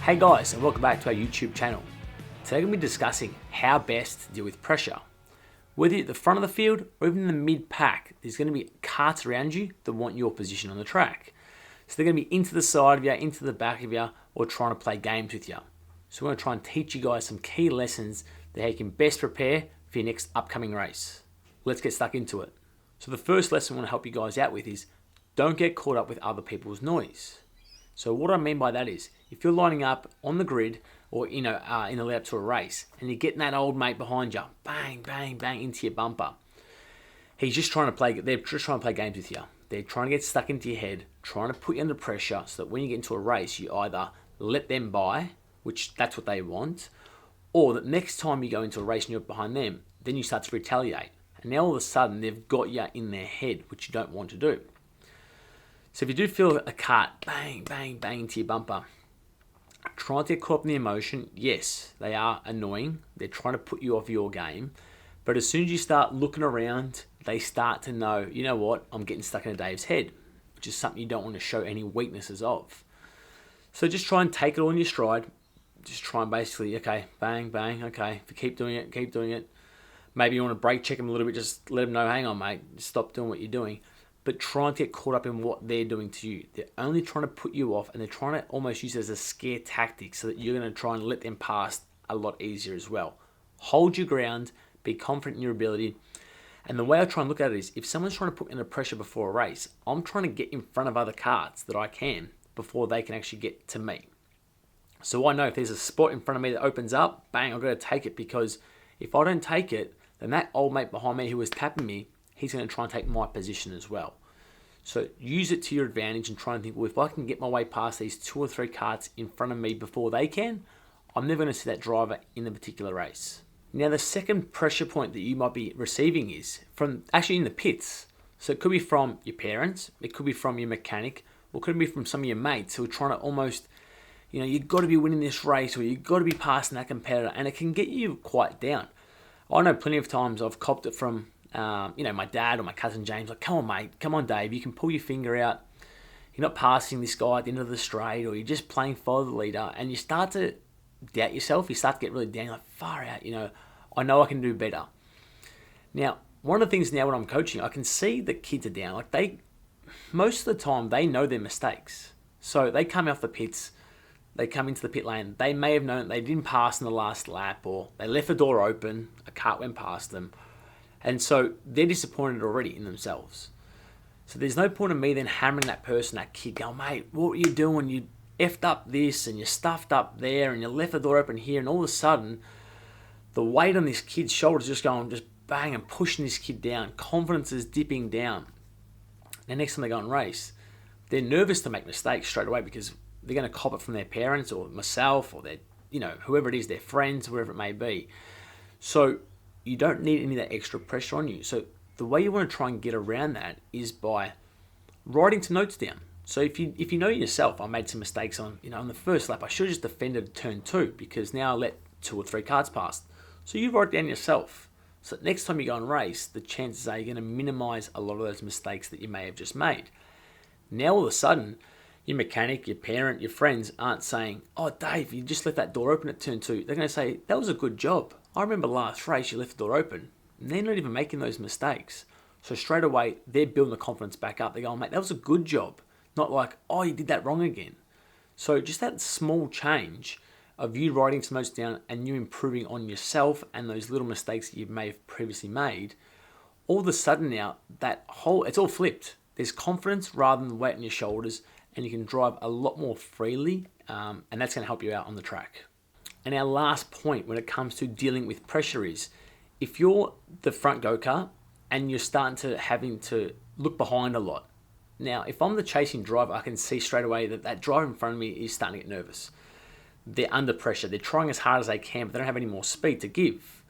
Hey guys, and welcome back to our YouTube channel. Today we're going to be discussing how best to deal with pressure. Whether you're at the front of the field or even in the mid-pack, there's going to be karts around you that want your position on the track. So they're going to be into the side of you, into the back of you, or trying to play games with you. So we're going to try and teach you guys some key lessons that how you can best prepare for your next upcoming race. Let's get stuck into it. So the first lesson I want to help you guys out with is don't get caught up with other people's noise. So what I mean by that is, if you're lining up on the grid or in the lead up to a race and you're getting that old mate behind you, bang, bang, bang into your bumper, they're just trying to play games with you. They're trying to get stuck into your head, trying to put you under pressure so that when you get into a race, you either let them by, which that's what they want, or that next time you go into a race and you're behind them, then you start to retaliate. And now all of a sudden, they've got you in their head, which you don't want to do. So if you do feel a kart bang, bang, bang into your bumper, try not to get caught up in the emotion. Yes, they are annoying. They're trying to put you off your game. But as soon as you start looking around, they start to know, you know what, I'm getting stuck in Dave's head, which is something you don't want to show any weaknesses of. So just try and take it all in your stride. Just try and basically, okay, bang, bang, okay. If you keep doing it, keep doing it. Maybe you want to brake check them a little bit, just let them know, hang on, mate, stop doing what you're doing. But try not to get caught up in what they're doing to you. They're only trying to put you off, and they're trying to almost use it as a scare tactic so that you're going to try and let them pass a lot easier as well. Hold your ground, be confident in your ability. And the way I try and look at it is, if someone's trying to put me under pressure before a race, I'm trying to get in front of other karts that I can before they can actually get to me. So I know if there's a spot in front of me that opens up, bang, I've got to take it, because if I don't take it, then that old mate behind me who was tapping me, he's going to try and take my position as well. So use it to your advantage and try and think, well, if I can get my way past these 2 or 3 karts in front of me before they can, I'm never going to see that driver in the particular race. Now, the second pressure point that you might be receiving is from actually in the pits. So it could be from your parents, it could be from your mechanic, or it could be from some of your mates who are trying to almost, you've got to be winning this race, or you've got to be passing that competitor, and it can get you quite down. I know plenty of times I've copped it from my dad or my cousin James, like, come on, mate, come on, Dave, you can pull your finger out. You're not passing this guy at the end of the straight, or you're just playing follow the leader, and you start to doubt yourself. You start to get really down, like, far out, I know I can do better. Now, one of the things now when I'm coaching, I can see the kids are down. Like, most of the time, they know their mistakes. So they come off the pits, they come into the pit lane, they may have known they didn't pass in the last lap, or they left the door open, a cart went past them. And so they're disappointed already in themselves. So there's no point in me then hammering that person, that kid, going, mate, what were you doing? You effed up this and you stuffed up there and you left the door open here, and all of a sudden the weight on this kid's shoulders just bang and pushing this kid down. Confidence is dipping down. And next time they go and race, they're nervous to make mistakes straight away because they're going to cop it from their parents or myself or their, whoever it is, their friends, whoever it may be. So you don't need any of that extra pressure on you. So the way you want to try and get around that is by writing some notes down. So if you know yourself, I made some mistakes on the first lap, I should have just defended turn 2 because now I let 2 or 3 karts pass. So you write it down yourself. So next time you go and race, the chances are you're going to minimize a lot of those mistakes that you may have just made. Now all of a sudden, your mechanic, your parent, your friends aren't saying, oh, Dave, you just left that door open at turn 2. They're going to say, that was a good job. I remember last race you left the door open. And they're not even making those mistakes. So straight away, they're building the confidence back up. They're going, mate, that was a good job. Not like, oh, you did that wrong again. So just that small change of you writing some notes down and you improving on yourself and those little mistakes that you may have previously made, all of a sudden now, it's all flipped. There's confidence rather than weight on your shoulders, and you can drive a lot more freely, and that's going to help you out on the track. And our last point when it comes to dealing with pressure is, if you're the front go-kart and you're starting to having to look behind a lot. Now, if I'm the chasing driver, I can see straight away that driver in front of me is starting to get nervous. They're under pressure. They're trying as hard as they can, but they don't have any more speed to give.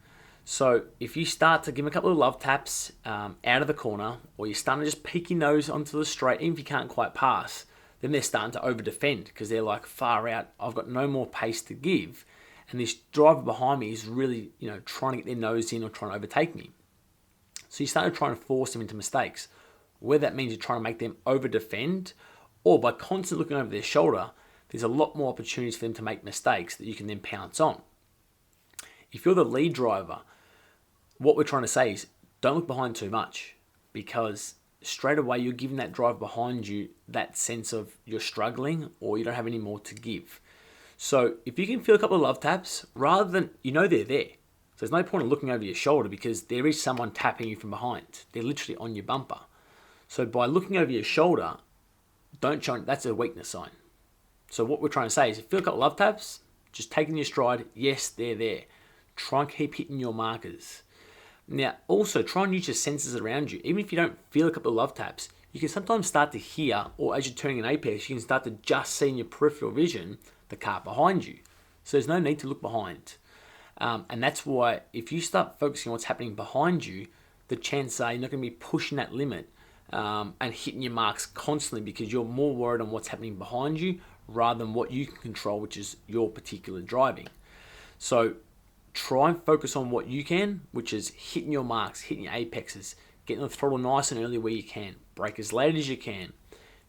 So if you start to give them a couple of love taps out of the corner, or you're starting to just peek your nose onto the straight, even if you can't quite pass, then they're starting to over-defend because they're like, far out, I've got no more pace to give. And this driver behind me is really, trying to get their nose in or trying to overtake me. So you start trying to force them into mistakes, whether that means you're trying to make them over-defend, or by constantly looking over their shoulder, there's a lot more opportunities for them to make mistakes that you can then pounce on. If you're the lead driver, what we're trying to say is don't look behind too much, because straight away you're giving that driver behind you that sense of you're struggling or you don't have any more to give. So if you can feel a couple of love taps, rather than, they're there. So there's no point in looking over your shoulder, because there is someone tapping you from behind. They're literally on your bumper. So by looking over your shoulder, don't show, that's a weakness sign. So what we're trying to say is, if you feel a couple of love taps, just taking your stride, yes, they're there. Try and keep hitting your markers. Now, also try and use your senses around you. Even if you don't feel a couple of love taps, you can sometimes start to hear, or as you're turning an apex, you can start to just see in your peripheral vision the car behind you. So there's no need to look behind. And that's why if you start focusing on what's happening behind you, the chances are you're not going to be pushing that limit and hitting your marks constantly, because you're more worried on what's happening behind you rather than what you can control, which is your particular driving. So try and focus on what you can, which is hitting your marks, hitting your apexes, getting the throttle nice and early where you can, brake as late as you can,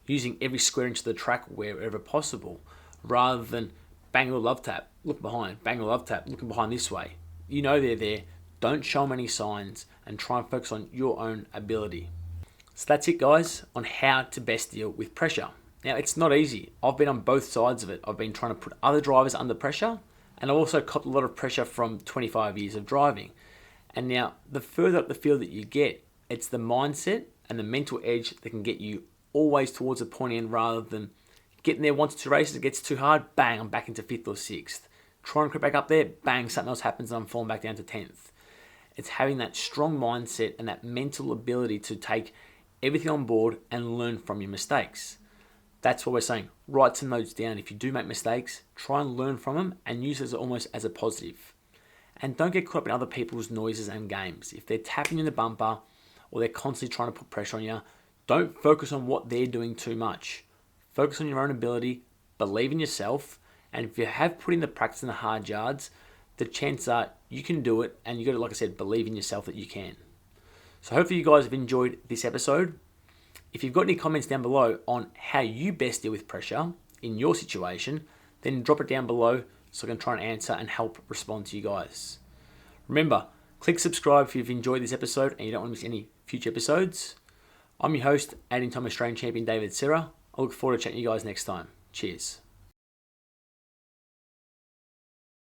using every square inch of the track wherever possible, rather than bang a love tap, look behind, bang a love tap, looking behind this way. They're there, don't show them any signs, and try and focus on your own ability. So that's it, guys, on how to best deal with pressure. Now, it's not easy. I've been on both sides of it. I've been trying to put other drivers under pressure, and I've also copped a lot of pressure from 25 years of driving. And now, the further up the field that you get, it's the mindset and the mental edge that can get you always towards the point end, rather than getting there once or two races, it gets too hard, bang, I'm back into 5th or 6th. Try and creep back up there, bang, something else happens and I'm falling back down to 10th. It's having that strong mindset and that mental ability to take everything on board and learn from your mistakes. That's what we're saying. Write some notes down. If you do make mistakes, try and learn from them and use it almost as a positive. And don't get caught up in other people's noises and games. If they're tapping you in the bumper or they're constantly trying to put pressure on you, don't focus on what they're doing too much. Focus on your own ability, believe in yourself, and if you have put in the practice in the hard yards, the chances are you can do it, and you got to, like I said, believe in yourself that you can. So hopefully you guys have enjoyed this episode. If you've got any comments down below on how you best deal with pressure in your situation, then drop it down below so I can try and answer and help respond to you guys. Remember, click subscribe if you've enjoyed this episode and you don't want to miss any future episodes. I'm your host, 18-time Australian champion David Serra. I look forward to chatting to you guys next time. Cheers.